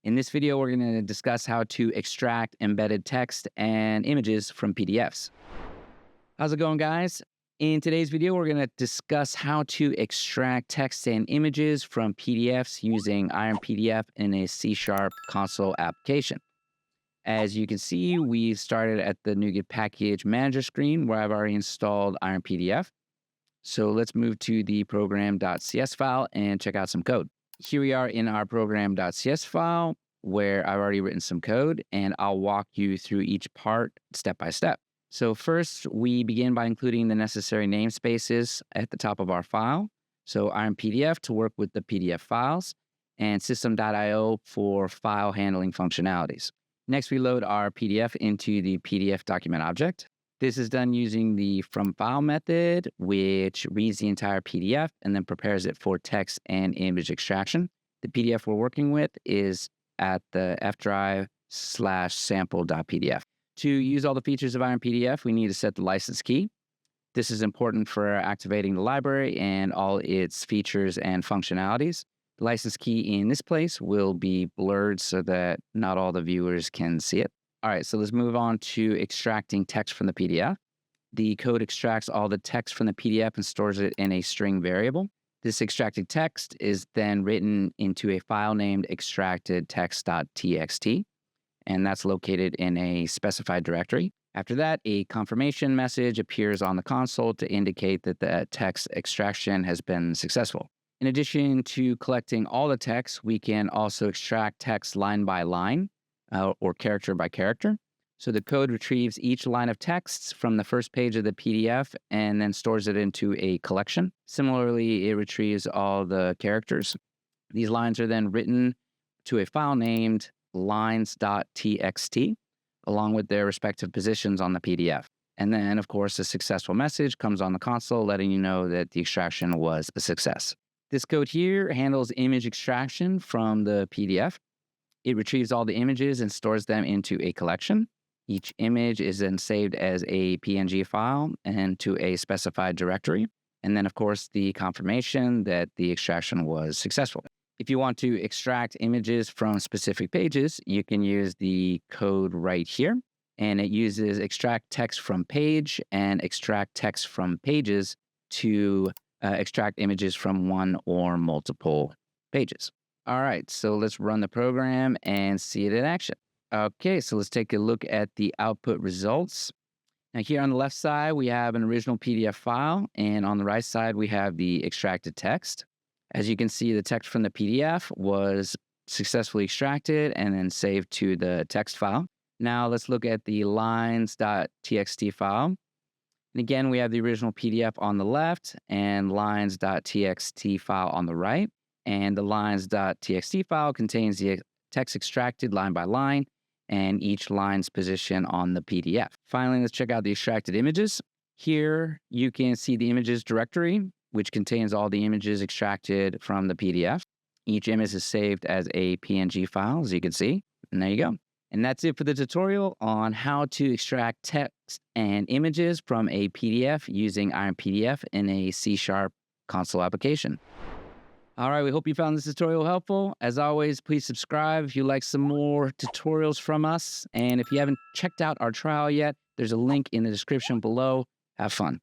In this video, we're going to discuss how to extract embedded text and images from PDFs. How's it going, guys? In today's video, we're going to discuss how to extract text and images from PDFs using Iron PDF in a C# console application. As you can see, we've started at the NuGet Package Manager screen where I've already installed Iron PDF. So let's move to the program.cs file and check out some code. Here we are in our program.cs file where I've already written some code, and I'll walk you through each part step by step. So first, we begin by including the necessary namespaces at the top of our file. So Iron PDF to work with the PDF files, and system.io for file handling functionalities. Next, we load our PDF into the PDF document object. This is done using the FromFile method, which reads the entire PDF and then prepares it for text and image extraction. The PDF we're working with is at the fdrive/sample.pdf. To use all the features of Iron PDF, we need to set the license key. This is important for activating the library and all its features and functionalities. The license key in this place will be blurred so that not all the viewers can see it. All right, so let's move on to extracting text from the PDF. The code extracts all the text from the PDF and stores it in a string variable. This extracted text is then written into a file named extractedtext.txt, and that's located in a specified directory. After that, a confirmation message appears on the console to indicate that the text extraction has been successful. In addition to collecting all the text, we can also extract text line by line or character by character. So the code retrieves each line of text from the first page of the PDF and then stores it into a collection. Similarly, it retrieves all the characters. These lines are then written to a file named lines.txt, along with their respective positions on the PDF. And then, of course, a successful message comes on the console letting you know that the extraction was a success. This code here handles image extraction from the PDF. It retrieves all the images and stores them into a collection. Each image is then saved as a PNG file and to a specified directory. And then, of course, the confirmation that the extraction was successful. If you want to extract images from specific pages, you can use the code right here. And it uses extract text from page and extract text from pages to extract images from one or multiple pages. All right, so let's run the program and see it in action. Okay, so let's take a look at the output results. Now here on the left side, we have an original PDF file, and on the right side, we have the extracted text. As you can see, the text from the PDF was successfully extracted and then saved to the text file. Now let's look at the lines.txt file. And again, we have the original PDF on the left and lines.txt file on the right. And the lines.txt file contains the text extracted line by line and each line's position on the PDF. Finally, let's check out the extracted images. Here, you can see the images directory, which contains all the images extracted from the PDF. Each image is saved as a PNG file, as you can see. And there you go. And that's it for the tutorial on how to extract text and images from a PDF using Iron PDF in a C# console application. All right, we hope you found this tutorial helpful. As always, please subscribe if you like some more tutorials from us. And if you haven't checked out our trial yet, there's a link in the description below. Have fun.